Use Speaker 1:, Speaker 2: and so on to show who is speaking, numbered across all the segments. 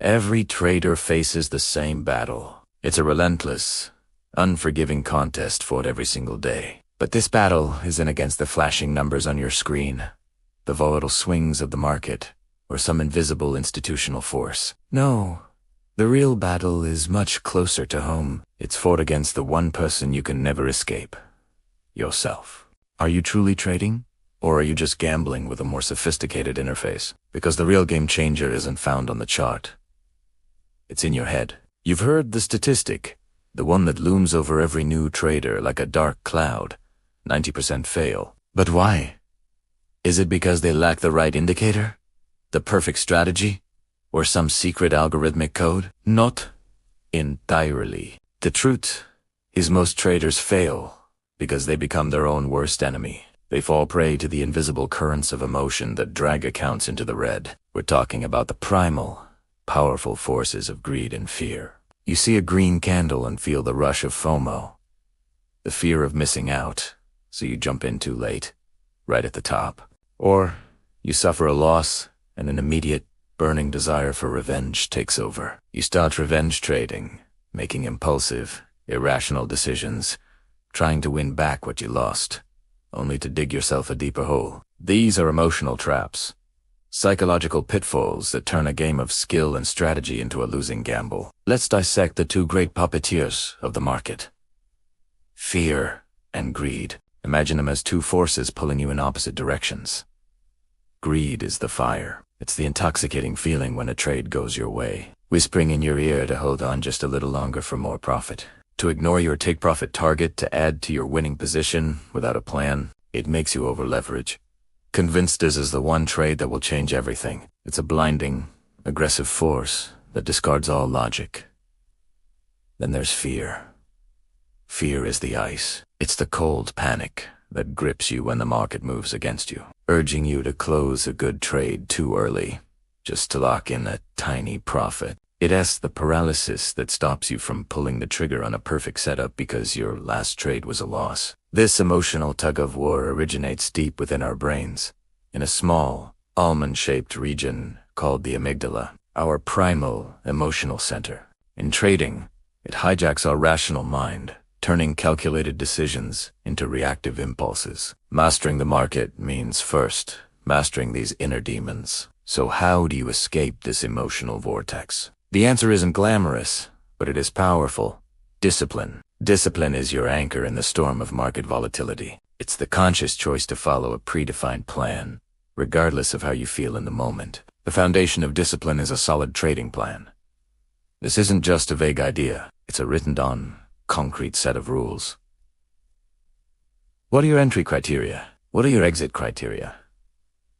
Speaker 1: Every trader faces the same battle. It's a relentless, unforgiving contest fought every single day. But this battle isn't against the flashing numbers on your screen, the volatile swings of the market, or some invisible institutional force. No, the real battle is much closer to home. It's fought against the one person you can never escape: yourself. Are you truly trading? Or are you just gambling with a more sophisticated interface? Because the real game changer isn't found on the chart. It's in your head. You've heard the statistic, the one that looms over every new trader like a dark cloud: 90% fail. But why? Is it because they lack the right indicator? The perfect strategy? Or some secret algorithmic code? Not entirely. The truth is most traders fail because they become their own worst enemy. They fall prey to the invisible currents of emotion that drag accounts into the red. We're talking about the primal, powerful forces of greed and fear. You see a green candle and feel the rush of FOMO, the fear of missing out, so you jump in too late, right at the top. Or you suffer a loss and an immediate, burning desire for revenge takes over. You start revenge trading, making impulsive, irrational decisions, trying to win back what you lost, only to dig yourself a deeper hole. These are emotional traps, psychological pitfalls that turn a game of skill and strategy into a losing gamble. Let's dissect the two great puppeteers of the market: fear and greed. Imagine them as two forces pulling you in opposite directions. Greed is the fire. It's the intoxicating feeling when a trade goes your way, whispering in your ear to hold on just a little longer for more profit, to ignore your take-profit target to add to your winning position without a plan. It makes you over-leverage, convinced this is the one trade that will change everything. It's a blinding, aggressive force that discards all logic. Then there's fear. Fear is the ice. It's the cold panic that grips you when the market moves against you, urging you to close a good trade too early, just to lock in a tiny profit. It's the paralysis that stops you from pulling the trigger on a perfect setup because your last trade was a loss. This emotional tug-of-war originates deep within our brains, in a small, almond-shaped region called the amygdala, our primal emotional center. In trading, it hijacks our rational mind, turning calculated decisions into reactive impulses. Mastering the market means first mastering these inner demons. So how do you escape this emotional vortex? The answer isn't glamorous, but it is powerful. Discipline. Discipline is your anchor in the storm of market volatility. It's the conscious choice to follow a predefined plan, regardless of how you feel in the moment. The foundation of discipline is a solid trading plan. This isn't just a vague idea. It's a written-down, concrete set of rules. What are your entry criteria? What are your exit criteria?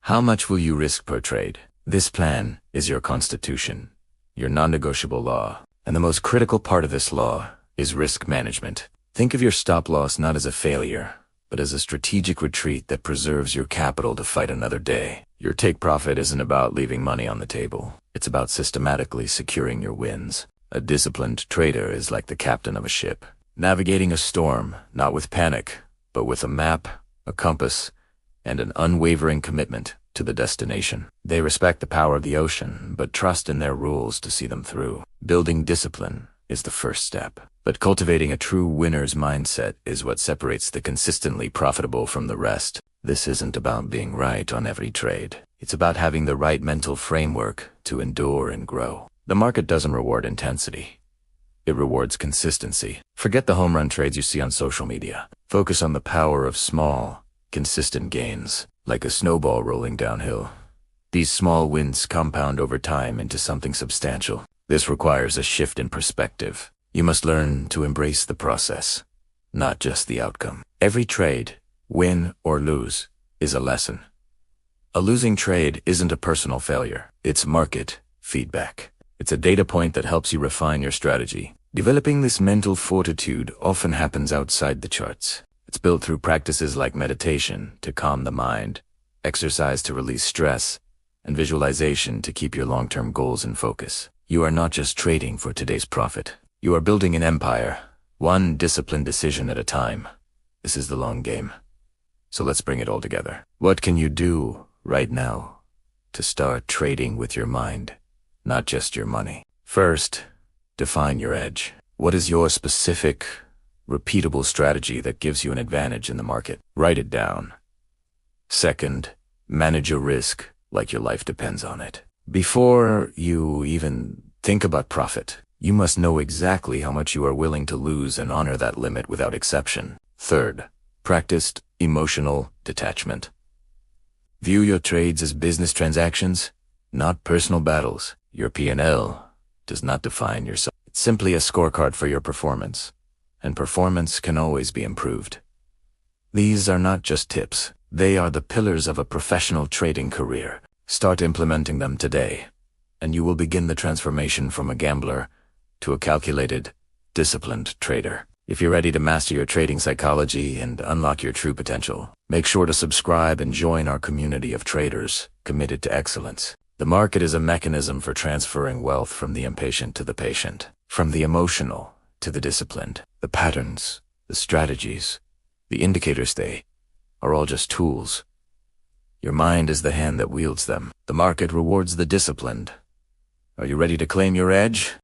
Speaker 1: How much will you risk per trade? This plan is your constitution, your non-negotiable law. And the most critical part of this law is risk management. Think of your stop loss not as a failure, but as a strategic retreat that preserves your capital to fight another day. Your take profit isn't about leaving money on the table. It's about systematically securing your wins. A disciplined trader is like the captain of a ship, navigating a storm, not with panic, but with a map, a compass, and an unwavering commitment to the destination. They respect the power of the ocean, but trust in their rules to see them through. Building discipline is the first step, but cultivating a true winner's mindset is what separates the consistently profitable from the rest. This isn't about being right on every trade. It's about having the right mental framework to endure and grow. The market doesn't reward intensity. It rewards consistency. Forget the home run trades you see on social media. Focus on the power of small, consistent gains, like a snowball rolling downhill. These small wins compound over time into something substantial. This requires a shift in perspective. You must learn to embrace the process, not just the outcome. Every trade, win or lose, is a lesson. A losing trade isn't a personal failure. It's market feedback. It's a data point that helps you refine your strategy. Developing this mental fortitude often happens outside the charts. It's built through practices like meditation to calm the mind, exercise to release stress, and visualization to keep your long-term goals in focus. You are not just trading for today's profit. You are building an empire, one disciplined decision at a time. This is the long game. So let's bring it all together. What can you do right now to start trading with your mind not just your money. First, define your edge. What is your specific, repeatable strategy that gives you an advantage in the market? Write it down. Second, manage your risk like your life depends on it. Before you even think about profit, you must know exactly how much you are willing to lose and honor that limit without exception. Third, practice emotional detachment. View your trades as business transactions, not personal battles. Your P&L does not define yourself. It's simply a scorecard for your performance, and performance can always be improved. These are not just tips. They are the pillars of a professional trading career. Start implementing them today, and you will begin the transformation from a gambler to a calculated, disciplined trader. If you're ready to master your trading psychology and unlock your true potential, make sure to subscribe and join our community of traders committed to excellence. The market is a mechanism for transferring wealth from the impatient to the patient, from the emotional to the disciplined. The patterns, the strategies, the indicators, they are all just tools. Your mind is the hand that wields them. The market rewards the disciplined. Are you ready to claim your edge?